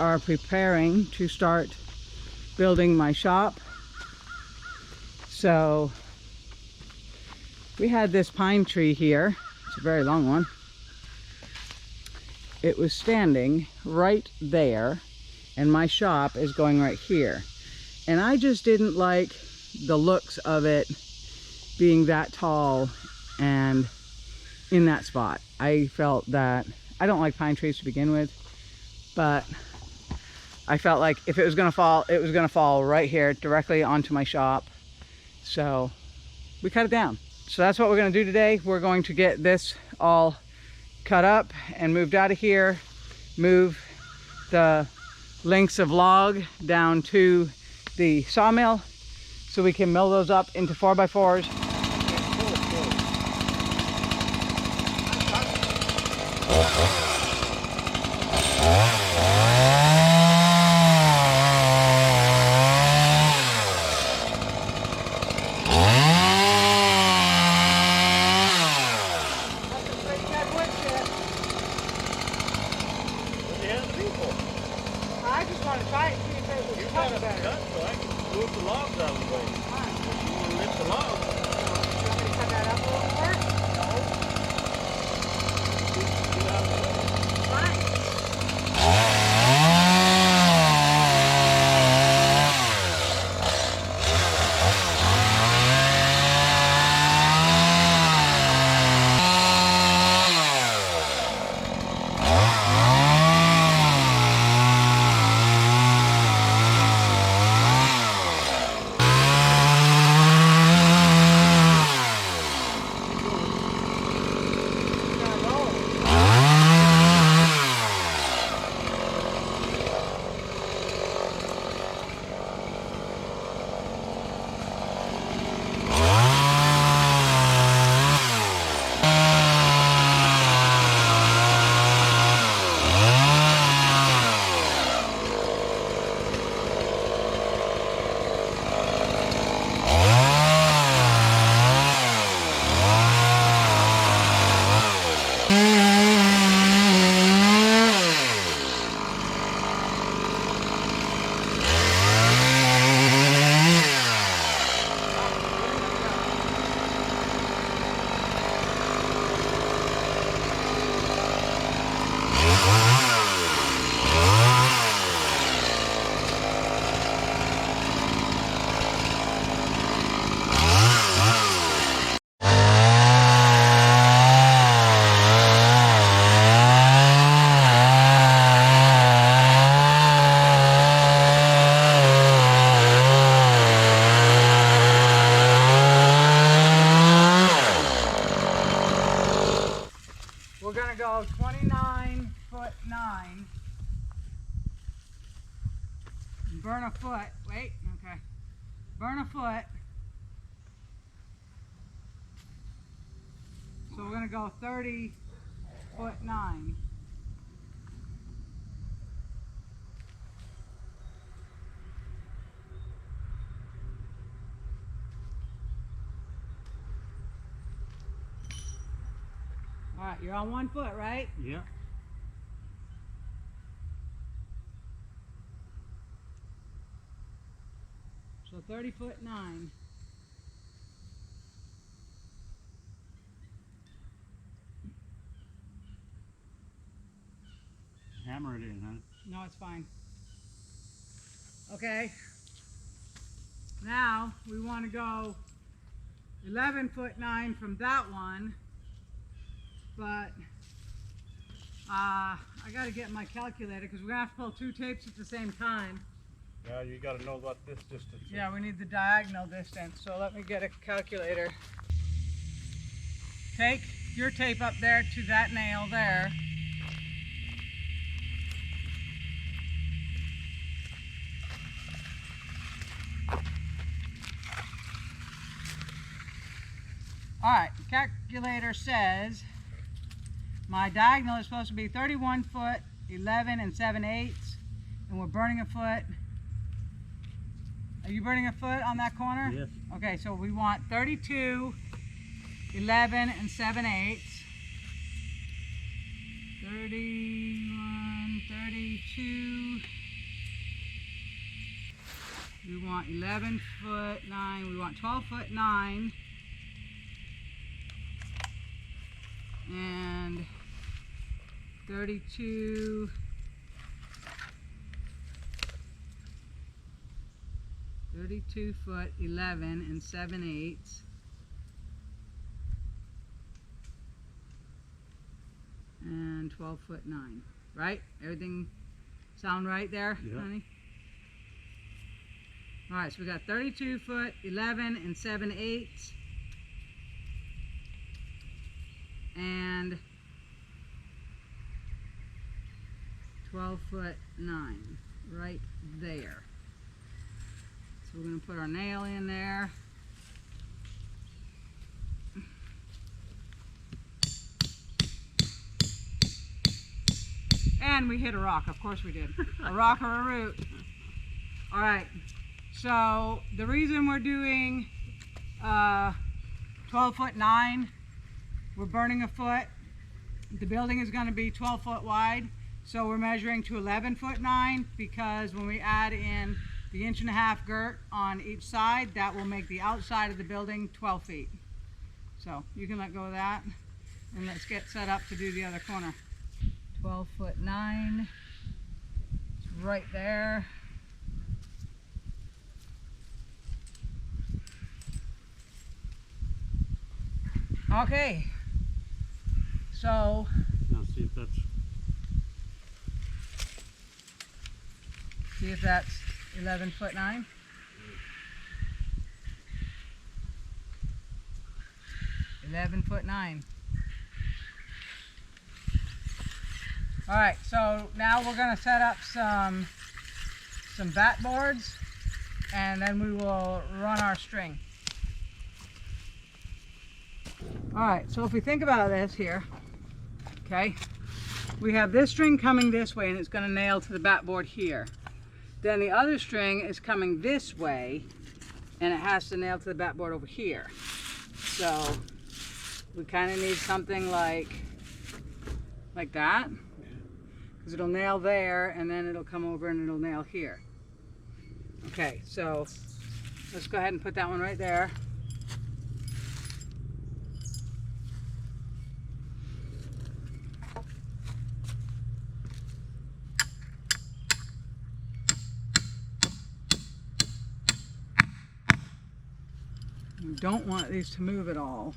are preparing to start building my shop. So we had this pine tree here. It's a very long one. It was standing right there, and my shop is going right here. And I just didn't like the looks of it being that tall and in that spot. I felt that, I don't like pine trees to begin with, but I felt like if it was gonna fall, it was gonna fall right here directly onto my shop. So we cut it down. So that's what we're gonna do today. We're going to get this all cut up and moved out of here, move the lengths of log down to the sawmill so we can mill those up into 4x4s. I just want to try it and see if it was cut better. So I can move the logs out of the way. Fine. You want to lift the logs? You want me to cut that up a little more? Get out of the way. Fine. We're gonna go 29'9". Burn a foot. Wait, okay. Burn a foot. So we're gonna go 30'9". All right, you're on 1 foot, right? Yeah. So 30'9". Hammer it in, huh? No, it's fine. Okay. Now we want to go 11'9" from that one, but I got to get my calculator because we're gonna have to pull 2 tapes at the same time. Yeah, you got to know what this distance is. Yeah, we need the diagonal distance. So let me get a calculator. Take your tape up there to that nail there. All right, the calculator says my diagonal is supposed to be 31 foot, 11 7/8, and we're burning a foot. Are you burning a foot on that corner? Yes. Okay, so we want 32, 11 7/8. 31, 32, We want 11 foot 9. We want 12 foot 9. And 32 foot 11 and 7/8. And 12 foot 9. Right? Everything sound right there, Yeah. honey? Alright, so we got 32 foot 11 and 7/8. And 12 foot 9 right there. So we're going to put our nail in there. And we hit a rock, of course we did. A rock or a root. All right, so the reason we're doing 12 foot 9, we're burning a foot. The building is going to be 12 foot wide, so we're measuring to 11 foot 9 because when we add in the 1.5 girt on each side, that will make the outside of the building 12 feet. So you can let go of that, and let's get set up to do the other corner. 12 foot 9, it's right there. Okay, so Now see if that's 11 foot 9. All right, so now we're going to set up some backboards, and then we will run our string. All right, so if we think about this here, okay, we have this string coming this way and it's going to nail to the backboard here. Then the other string is coming this way and it has to nail to the backboard over here. So we kind of need something like that, because it'll nail there and then it'll come over and it'll nail here. Okay, so let's go ahead and put that one right there. We don't want these to move at all.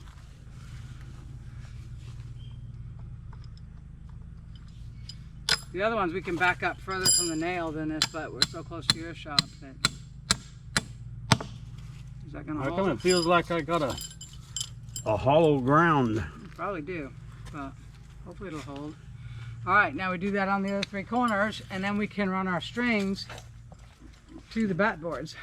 The other ones we can back up further from the nail than this, but we're so close to your shop that... Is that gonna How hold? come it feels like I got a hollow ground? You probably do, but hopefully it'll hold. All right, now we do that on the other 3 corners, and then we can run our strings to the backboards.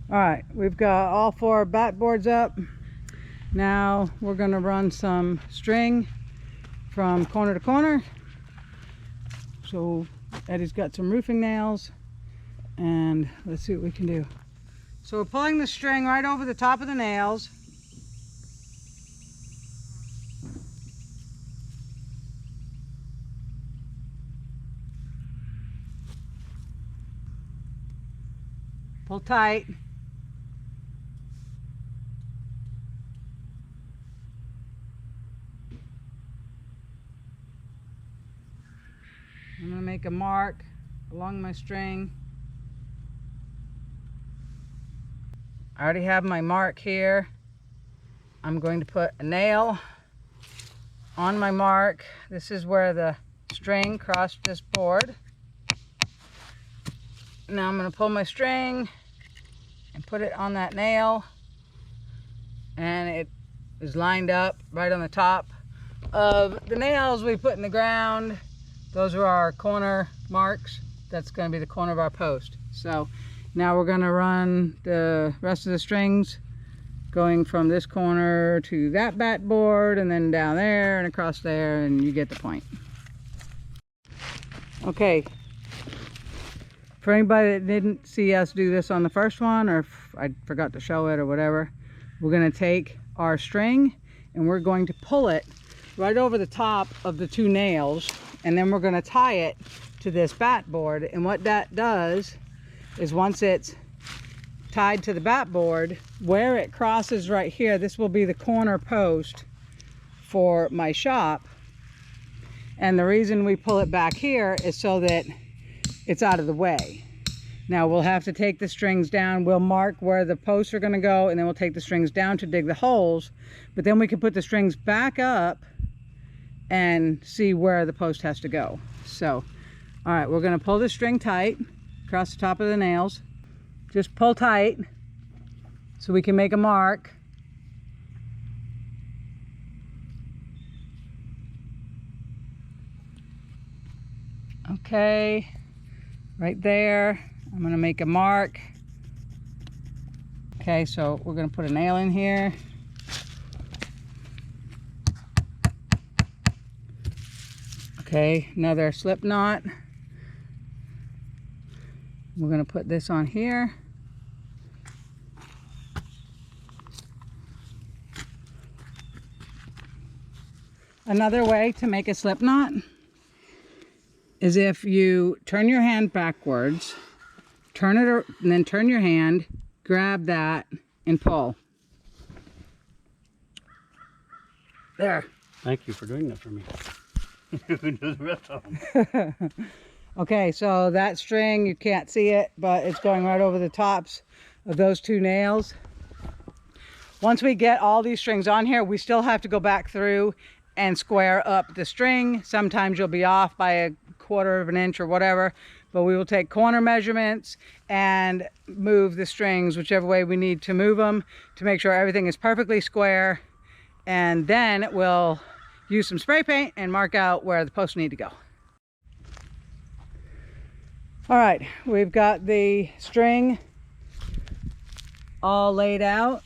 All right, we've got all 4 backboards up. Now we're going to run some string from corner to corner. So Eddie's got some roofing nails, and let's see what we can do. So we're pulling the string right over the top of the nails. Pull tight. I'm going to make a mark along my string. I already have my mark here. I'm going to put a nail on my mark. This is where the string crossed this board. Now I'm going to pull my string and put it on that nail, and it is lined up right on the top of the nails we put in the ground. Those are our corner marks. That's going to be the corner of our post. So Now we're gonna run the rest of the strings going from this corner to that backboard and then down there and across there, and you get the point. Okay, for anybody that didn't see us do this on the first one, or if I forgot to show it or whatever, we're gonna take our string and we're going to pull it right over the top of the 2 nails, and then we're gonna tie it to this backboard. And what that does is, once it's tied to the backboard, where it crosses right here, this will be the corner post for my shop. And the reason we pull it back here is so that it's out of the way. Now we'll have to take the strings down. We'll mark where the posts are going to go, and then we'll take the strings down to dig the holes. But then we can put the strings back up and see where the post has to go. So, all right, we're going to pull the string tight across the top of the nails. Just pull tight so we can make a mark. Okay, right there. I'm gonna make a mark. Okay, so we're gonna put a nail in here. Okay, another slip knot. We're gonna put this on here. Another way to make a slip knot is if you turn your hand backwards, turn it, and then turn your hand, grab that, and pull. There. Thank you for doing that for me. You can do the rest of them. Okay, so that string, you can't see it, but it's going right over the tops of those 2 nails. Once we get all these strings on here, we still have to go back through and square up the string. Sometimes you'll be off by a 1/4 of an inch or whatever, but we will take corner measurements and move the strings whichever way we need to move them to make sure everything is perfectly square, and then we'll use some spray paint and mark out where the posts need to go. All right, we've got the string all laid out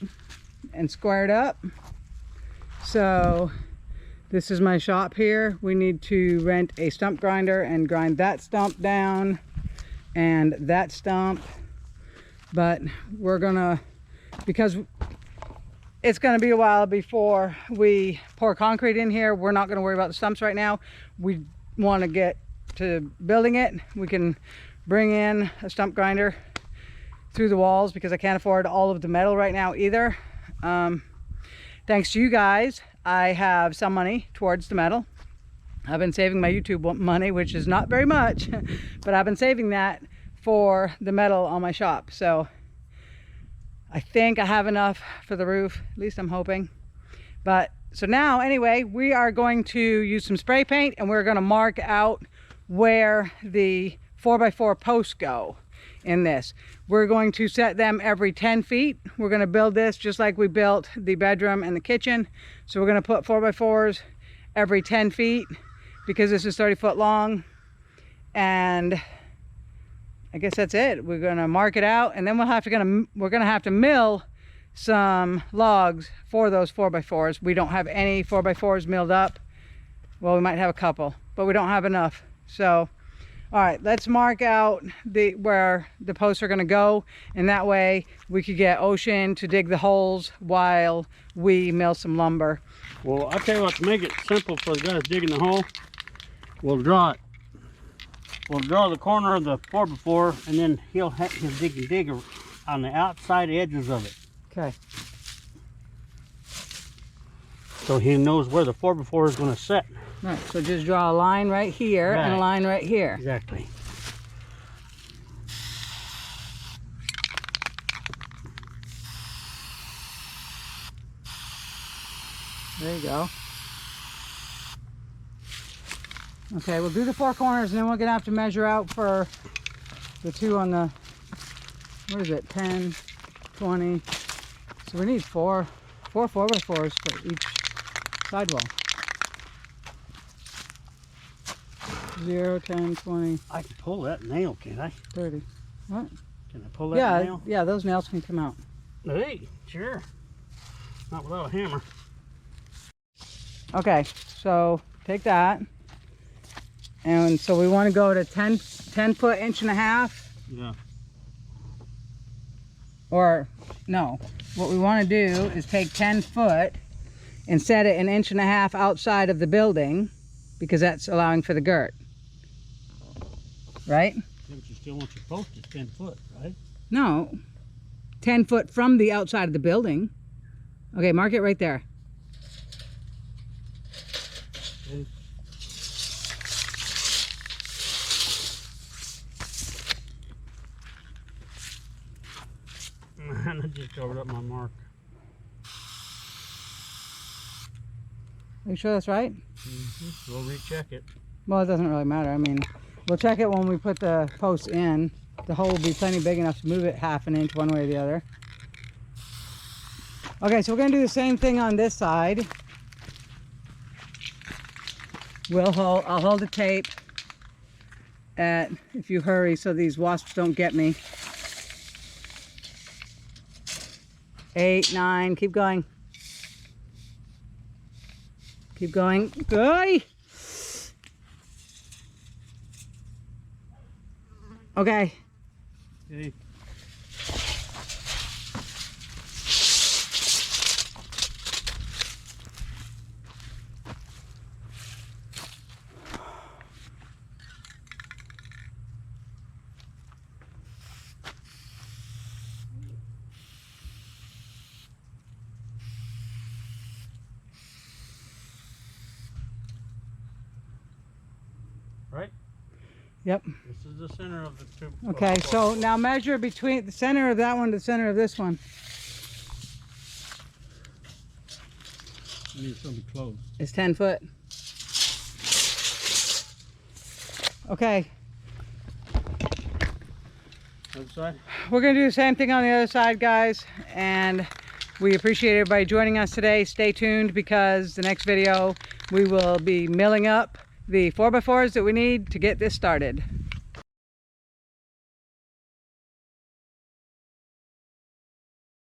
and squared up. So this is my shop here. We need to rent a stump grinder and grind that stump down and that stump. But we're gonna, because it's gonna be a while before we pour concrete in here, we're not gonna worry about the stumps right now. We wanna get to building it. We can bring in a stump grinder through the walls because I can't afford all of the metal right now either. Thanks to you guys, I have some money towards the metal. I've been saving my YouTube money, which is not very much, but I've been saving that for the metal on my shop. So I think I have enough for the roof, at least I'm hoping. But so now anyway, we are going to use some spray paint and we're going to mark out where the 4x4 posts go in this. We're going to set them every 10 feet. We're going to build this just like we built the bedroom and the kitchen. So we're going to put 4x4s every 10 feet because this is 30 foot long. And I guess that's it. We're going to mark it out, and then we're going to have to mill some logs for those 4x4s. We don't have any 4x4s milled up. Well, we might have a couple, but we don't have enough. So all right, let's mark out where the posts are going to go, and that way we could get Ocean to dig the holes while we mill some lumber. Well, I'll tell you what, to make it simple for the guys digging the hole, we'll draw it. We'll draw the corner of the 4x4, and then he'll dig on the outside edges of it. Okay. So he knows where the 4x4 is going to set. All right, so just draw a line right here and a line right here. Exactly. There you go. Okay, we'll do the 4 corners, and then we're going to have to measure out for the 2 on the, what is it, 10, 20. So we need 4 4x4s for each sidewall. 0, 10, 20. I can pull that nail, can't I? 30. What? Can I pull that Yeah, nail? yeah, those nails can come out. Hey, sure. Not without a hammer. Okay, so take that. And so we want to go to 10 foot, 1.5 inches. Yeah. Or, no. What we want to do is take 10 foot and set it 1.5 inches outside of the building, because that's allowing for the girt. Right? Yeah, but you still want your post at 10 foot, right? No. 10 foot from the outside of the building. Okay, mark it right there. Okay. And I just covered up my mark. Are you sure that's right? We'll recheck it. Well, it doesn't really matter. I mean, we'll check it when we put the post in. The hole will be plenty big enough to move it 1/2 inch one way or the other. Okay, so we're going to do the same thing on this side. I'll hold the tape at, if you hurry so these wasps don't get me. 8, 9, keep going. Keep going. Good. Okay. Okay. Right? Yep. This is the center of the tube. Okay, so now measure between the center of that one to the center of this one. You need something close. It's 10 foot. Okay. Other side? We're going to do the same thing on the other side, guys. And we appreciate everybody joining us today. Stay tuned, because the next video we will be milling up the 4x4s that we need to get this started.